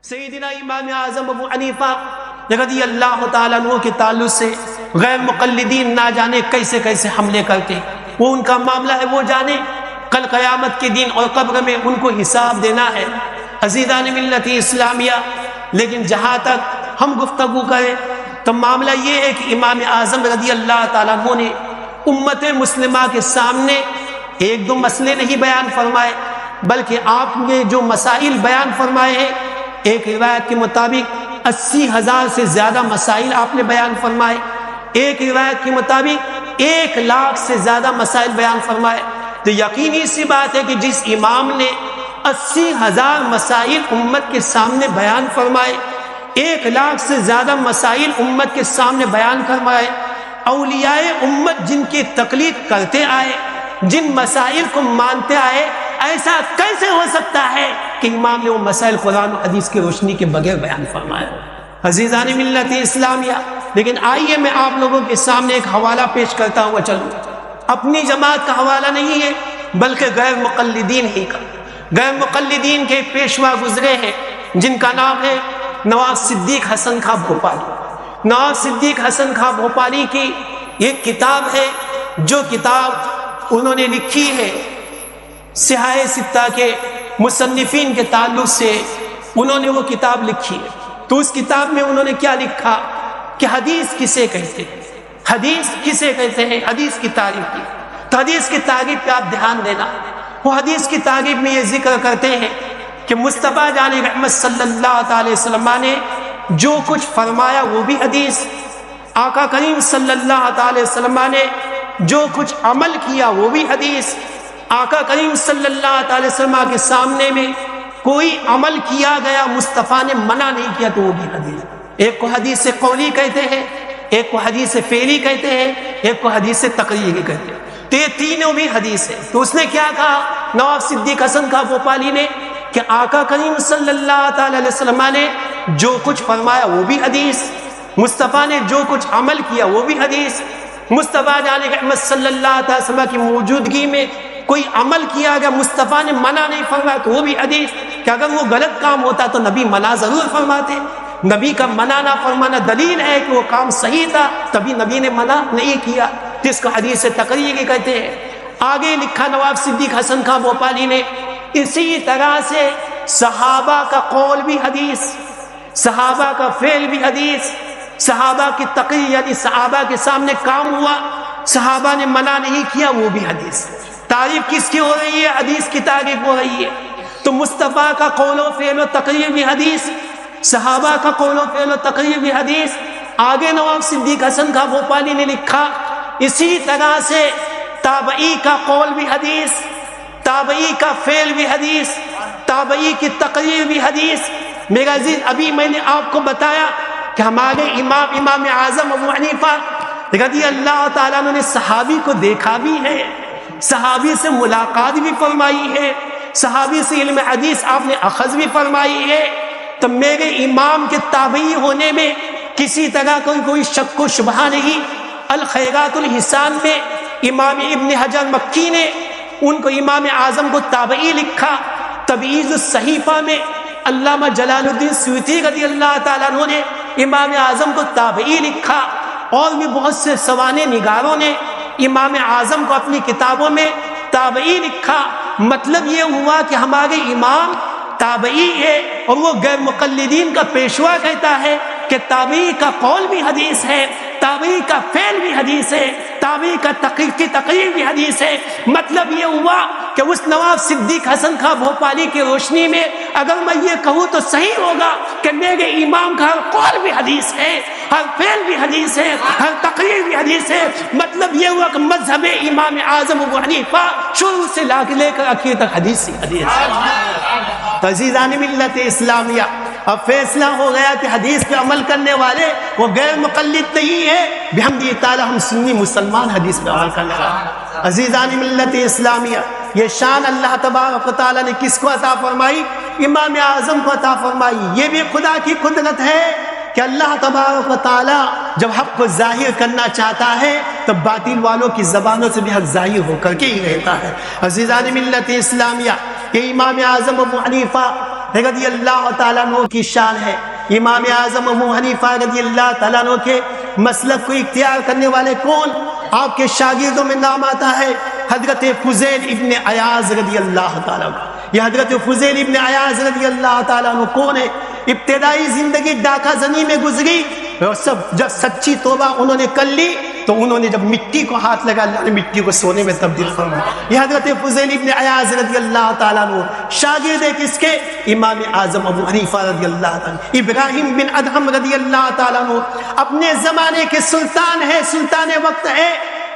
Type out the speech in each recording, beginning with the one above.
سیدنا امام اعظم ابو حنیفہ رضی اللہ تعالیٰ عنہ کے تعلق سے غیر مقلدین نہ جانے کیسے کیسے حملے کرتے، وہ ان کا معاملہ ہے، وہ جانے کل قیامت کے دن اور قبر میں ان کو حساب دینا ہے۔ عزیزان ملت اسلامیہ، لیکن جہاں تک ہم گفتگو کریں تو معاملہ یہ ہے کہ امام اعظم رضی اللہ تعالیٰ عنہ نے امت مسلمہ کے سامنے ایک دو مسئلے نہیں بیان فرمائے، بلکہ آپ نے جو مسائل بیان فرمائے ہیں، ایک روایت کے مطابق 80,000 سے زیادہ مسائل آپ نے بیان فرمائے، ایک روایت کے مطابق 1,00,000 سے زیادہ مسائل بیان فرمائے۔ تو یقینی سی بات ہے کہ جس امام نے 80,000 مسائل امت کے سامنے بیان فرمائے، 1,00,000 سے زیادہ مسائل امت کے سامنے بیان فرمائے، اولیاء امت جن کی تقلید کرتے آئے، جن مسائل کو مانتے آئے، ایسا کیسے ہو سکتا ہے کہ امام نے وہ مسائل قرآن و حدیث کی روشنی کے بغیر بیان فرمایا؟ عزیزان ملت اسلامیہ، لیکن آئیے میں آپ لوگوں کے سامنے ایک حوالہ پیش کرتا ہوا چلوں، اپنی جماعت کا حوالہ نہیں ہے بلکہ غیر مقلدین ہی کا۔ غیر مقلدین کے پیشوا گزرے ہیں جن کا نام ہے نواب صدیق حسن خاں بھوپالی۔ نواب صدیق حسن خاں بھوپالی کی ایک کتاب ہے، جو کتاب انہوں نے لکھی ہے سیاہ ستہ کے مصنفین کے تعلق سے انہوں نے وہ کتاب لکھی ہے۔ تو اس کتاب میں انہوں نے کیا لکھا کہ حدیث کسے کہتے ہیں، حدیث کسے کہتے ہیں، حدیث کی تعریف کی۔ تو حدیث کی تعریف پہ آپ دھیان دینا، وہ حدیث کی تعریف میں یہ ذکر کرتے ہیں کہ مصطفیٰ جان رحمت صلی اللہ تعالی وسلم نے جو کچھ فرمایا وہ بھی حدیث، آقا کریم صلی اللہ تعالی وسلم نے جو کچھ عمل کیا وہ بھی حدیث، آقا کریم صلی اللہ تعالی وسلم کے سامنے میں کوئی عمل کیا گیا مصطفیٰ نے منع نہیں کیا تو وہ بھی حدیث۔ ایک کو حدیث قولی کہتے ہیں، ایک کو حدیث فعلی کہتے ہیں، ایک کو حدیث تقریری کہتے ہیں۔ تو یہ تینوں بھی حدیث ہے۔ تو اس نے کیا کہا نواب صدیق حسن خاں بھوپالی نے کہ آقا کریم صلی اللہ تعالی علیہ وسلم نے جو کچھ فرمایا وہ بھی حدیث، مصطفیٰ نے جو کچھ عمل کیا وہ بھی حدیث، مصطفیٰ جان رحمت صلی اللہ تعالی وسلم کی موجودگی میں کوئی عمل کیا گیا مصطفیٰ نے منع نہیں فرمایا تو وہ بھی حدیث۔ کہ اگر وہ غلط کام ہوتا تو نبی منع ضرور فرماتے، نبی کا منع نہ فرمانا دلیل ہے کہ وہ کام صحیح تھا، تبھی نبی نے منع نہیں کیا، جس کو حدیث تقریری کہتے ہیں۔ آگے لکھا نواب صدیق حسن خاں بھوپالی نے، اسی طرح سے صحابہ کا قول بھی حدیث، صحابہ کا فعل بھی حدیث، صحابہ کی تقریر یعنی صحابہ کے سامنے کام ہوا، صحابہ نے منع نہیں کیا وہ بھی حدیث۔ تعریف کس کی ہو رہی ہے؟ حدیث کی تعریف ہو رہی ہے۔ تو مصطفیٰ کا قول و فعل و تقریر بھی حدیث، صحابہ کا قول و فعل و تقریر بھی حدیث۔ آگے نواب صدیق حسن خاں بھوپالی نے لکھا، اسی طرح سے تابعی کا قول بھی حدیث، تابعی کا فعل بھی حدیث، تابعی کی تقریر بھی حدیث۔ میرا عزیز، ابھی میں نے آپ کو بتایا کہ ہمارے امام اعظم ابو حنیفہ رضی اللہ تعالیٰ عنہ نے صحابی کو دیکھا بھی ہے، صحابی سے ملاقات بھی فرمائی ہے، صحابی سے علم حدیث آپ نے اخذ بھی فرمائی ہے۔ تو میرے امام کے تابعی ہونے میں کسی طرح کوئی شک و شبہ نہیں۔ الخیرات الحسان میں امام ابن حجر مکی نے ان کو امام اعظم کو تابعی لکھا۔ تبعیض الصحیفہ میں علامہ جلال الدین سیوطی رضی اللہ تعالیٰ عنہ نے امام اعظم کو تابعی لکھا، اور بھی بہت سے سوانح نگاروں نے امام اعظم کو اپنی کتابوں میں تابعی لکھا۔ مطلب یہ ہوا کہ ہمارے امام تابعی ہے، اور وہ غیر مقلدین کا پیشوا کہتا ہے کہ تابعی کا قول بھی حدیث ہے، تابعی کا فعل بھی حدیث ہے، تابعی کا تقریر بھی حدیث ہے۔ مطلب یہ ہوا کہ اس نواب صدیق حسن خاں بھوپالی کی روشنی میں اگر میں یہ کہوں تو صحیح ہوگا کہ میرے امام کا ہر قول بھی حدیث ہے، ہر فعل بھی حدیث ہے، ہر تقریر بھی حدیث ہے۔ مطلب یہ ہوا کہ مذہب امام اعظم ابو حنیفہ شروع سے لے کر آخر تک حدیث ہی حدیث ہے۔ عزیزان ملت اسلامیہ، اب فیصلہ ہو گیا کہ حدیث پہ عمل کرنے والے وہ غیر مقلد نہیں ہے، بحمد تعالی ہم سنی مسلمان حدیث پہ عمل کرنے والے۔ عزیزان ملت اسلامیہ، یہ شان اللہ تبارک و تعالی نے کس کو عطا فرمائی؟ امام اعظم کو عطا فرمائی۔ یہ بھی خدا کی قدرت ہے کہ اللہ تبارک و تعالی جب حق کو ظاہر کرنا چاہتا ہے تو باطل والوں کی زبانوں سے بھی حق ظاہر ہو کر کے ہی رہتا ہے۔ عزیزان ملت اسلامیہ، کہ امام اعظم ابو حنیفہ رضی اللہ تعالیٰ عنہ کی شان ہے. امام اعظم ابو حنیفہ رضی اللہ تعالیٰ عنہ کے مسلک کو اختیار کرنے والے کون؟ آپ کے شاگردوں میں نام آتا ہے حضرت فضیل ابن عیاض رضی اللہ تعالیٰ عنہ. یہ حضرت فضیل ابن عیاض رضی اللہ تعالیٰ عنہ کون ہے؟ ابتدائی زندگی ڈاکہ زنی میں گزری، اور جب سچی توبہ انہوں نے کر لی تو انہوں نے جب مٹی کو ہاتھ لگا، اللہ نے مٹی کو سونے میں تبدیل فرمایا. یہ حضرت فضیل ابن عیاض رضی اللہ تعالیٰ عنہ شاگرد ہے کس کے؟ امام اعظم ابو حنیفہ رضی اللہ تعالیٰ عنہ. ابراہیم بن ادہم رضی اللہ تعالیٰ عنہ اپنے زمانے کے سلطان ہے، سلطان وقت ہے،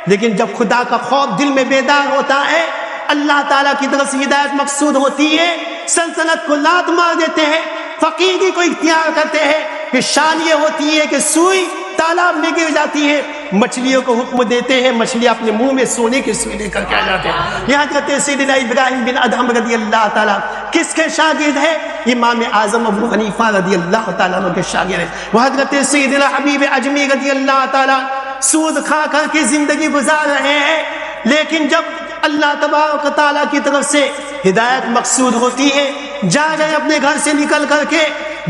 لیکن جب خدا کا خوف دل میں بیدار ہوتا ہے، اللہ تعالیٰ کی طرف سے ہدایت مقصود ہوتی ہے، سلطنت کو لات مار دیتے ہیں، فقیری کو اختیار کرتے ہیں. کہ شان یہ ہوتی ہے کہ سوئی تالاب میں گر جاتی ہے، مچھلیوں کو حکم دیتے ہیں، مچھلی اپنے منہ میں سونے کی سوئی لے کر کے آ جاتے ہیں. یہ حضرت سیدنا ابراہیم بن ادہم رضی اللہ تعالیٰ کس کے شاگرد ہے؟ امام اعظم ابو حنیفہ رضی اللہ تعالیٰ عنہ کے شاگرد ہے. وہ حضرت سیدنا حبیب اجمی رضی اللہ تعالیٰ سود کھا کر کے زندگی گزار رہے ہیں، لیکن جب اللہ تبارک و تعالیٰ کی طرف سے ہدایت مقصود ہوتی ہے، جا گئے اپنے گھر سے نکل کر کے،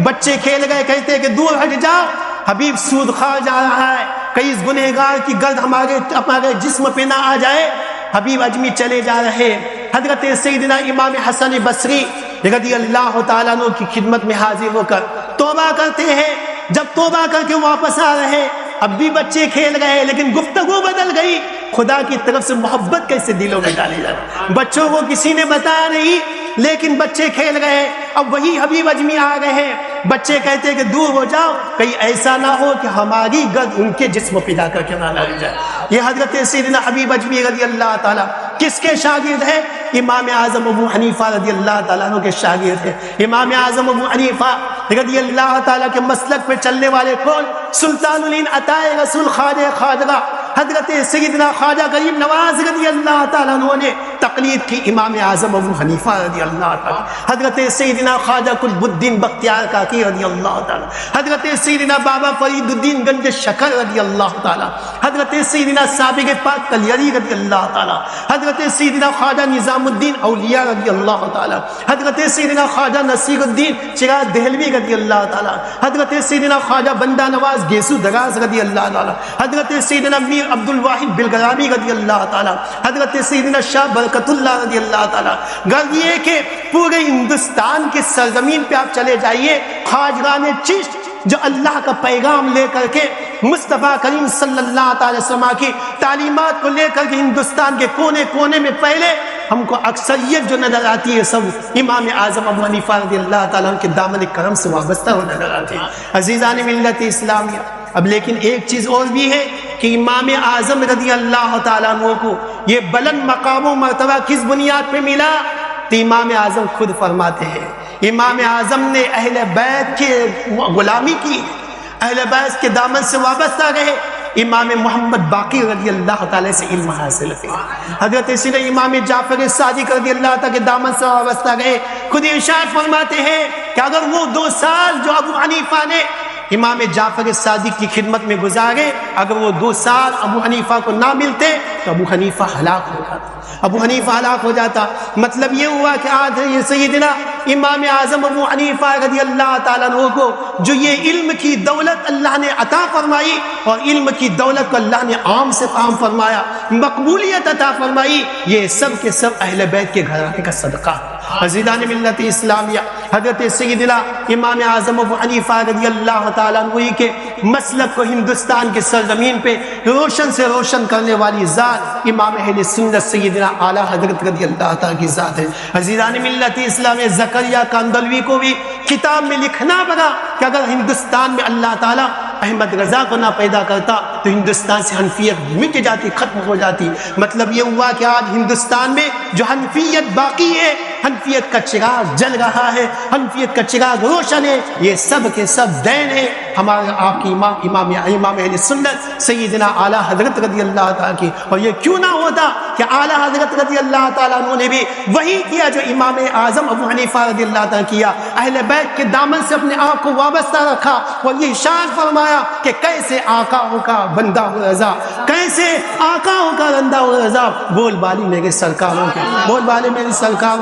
بچے کھیل گئے، کہتے ہیں کہ دور ہٹ جاؤ، حبیب سود کھا جا رہا ہے، کئی گنہگار کی گرد ہمارے جسم پہ نہ آ جائے. حبیب اجمی چلے جا رہے. حضرت سیدنا امام حسن بصری رضی اللہ تعالیٰ عنہ کی خدمت میں حاضر ہو کر توبہ کرتے ہیں. جب توبہ کر کے واپس آ رہے، اب بھی بچے کھیل گئے، لیکن گفتگو بدل گئی. خدا کی طرف سے محبت کیسے دلوں میں ڈالی جائے؟ بچوں کو کسی نے بتایا نہیں، لیکن بچے کھیل گئے. اب وہی حبیب اجمی آ گئے ہیں، بچے کہتے ہیں کہ دور ہو جاؤ، کہیں ایسا نہ ہو کہ ہماری گرد ان کے جسم پہ جا کر کے نہ لگ جائے. یہ حضرت سیدنا حبیب اجمی رضی اللہ تعالیٰ کس کے شاگرد ہے؟ امام اعظم ابو حنیفہ رضی اللہ تعالیٰ عنہ کے شاگرد ہے. امام اعظم ابو حنیفہ رضی اللہ تعالیٰ کے مسلک پہ چلنے والے کون؟ سلطان الہند عطا رسول خواجہ خواجہ حضرت سیدنا خواجہ غریب نواز رضی اللہ تعالیٰ عنہ نے تقلید کی امام اعظم ابو حنیفہ رضی اللہ تعالیٰ. حضرت سیدنا خواجہ قطب الدین بختیار کاکی رضی اللہ تعالیٰ، حضرت سیدنا بابا فرید الدین گنج شکر رضی اللہ تعالیٰ، حضرت سیدنا سابق پاک کلیری رضی اللہ تعالیٰ، حضرت سیدنا خواجہ نظام الدین اولیاء رضی اللہ تعالیٰ، حضرت سیدنا خواجہ نصیر الدین چراغ دہلوی رضی اللہ تعالیٰ، حضرت سیدنا خواجہ بندہ نواز گیسو دراز رضی اللہ تعالیٰ، حضرت سیدنا میر عبد الواحد بلگرامی رضی اللہ تعالیٰ، حضرت سیدنا شاہ برکت اللہ رضی اللہ تعالیٰ. غرض یہ کہ پورے ہندوستان کی سرزمین پہ آپ چلے جائیے، خواجگان چشت جو اللہ کا پیغام لے کر کے مصطفیٰ کریم صلی اللہ تعالی وسلم کی تعلیمات کو لے کر کے ہندوستان کے کونے کونے میں پہلے ہم کو اکثریت جو نظر آتی ہے سب امام اعظم ابو حنیفہ رضی اللہ تعالیٰ کے دامن کرم سے وابستہ ہو نظر آتے ہیں. عزیزان ملت اسلامیہ، اب لیکن ایک چیز اور بھی ہے کہ امام اعظم رضی اللہ تعالیٰ عنہ کو یہ بلند مقام و مرتبہ کس بنیاد پہ ملا؟ تو امام اعظم خود فرماتے ہیں، امام اعظم نے اہل بیت کی غلامی کی، اہل بیت کے دامن سے وابستہ رہے، امام محمد باقی رضی اللہ تعالیٰ سے علم حاصل کیا، حضرت سیدنا امام جعفر صادق رضی اللہ تعالیٰ کے دامن سے وابستہ رہے. خود ارشاد فرماتے ہیں کہ اگر وہ 2 سال جو ابو حنیفہ نے امام جعفر صادق کی خدمت میں گزارے، اگر وہ 2 سال ابو حنیفہ کو نہ ملتے تو ابو حنیفہ ہلاک ہو جاتا، ابو حنیفہ ہلاک ہو جاتا. مطلب یہ ہوا کہ آج یہ سیدنا امام اعظم ابو حنیفہ رضی اللہ تعالیٰ عنہ کو جو یہ علم کی دولت اللہ نے عطا فرمائی، اور علم کی دولت کو اللہ نے عام سے عام فرمایا، مقبولیت عطا فرمائی، یہ سب کے سب اہل بیت کے گھرانے کا صدقہ. عزیزان ملت اسلامیہ، حضرت سیدنا امام اعظم ابو حنیفہ رضی اللہ تعالیٰ عنہ کے مسلک کو ہندوستان کے سرزمین پہ روشن سے روشن کرنے والی ذات امام اہل سنت سیدنا اعلیٰ حضرت رضی اللہ تعالیٰ کی ذات ہے. عزیزان ملت اسلامیہ، زکریا کاندلوی کو بھی کتاب میں لکھنا پڑا کہ اگر ہندوستان میں اللہ تعالیٰ احمد رضا کو نہ پیدا کرتا تو ہندوستان سے حنفیت مٹ جاتی، ختم ہو جاتی. مطلب یہ ہوا کہ آج ہندوستان میں جو حنفیت باقی ہے، حنفیت کا چراغ جل رہا ہے، حنفیت کا چراغ روشن ہے، یہ سب کے سب دین ہے ہمارے آپ کی امام اہل سنت سیدنا اعلیٰ حضرت رضی اللہ تعالیٰ کی. اور یہ کیوں نہ ہوتا کہ اعلیٰ حضرت رضی اللہ تعالیٰ عنہ نے بھی وہی کیا جو امام اعظم ابو حنیفہ رضی اللہ تعالیٰ کیا، اہل بیت کے دامن سے اپنے آپ کو وابستہ رکھا، اور یہ ارشاد فرمایا کہ کیسے آقاؤں کا بندہ ہو رضا، کیسے آقاؤں کا بندہ ہو رضا. بول بالی میرے سرکاروں کے، بول بالی میرے سرکار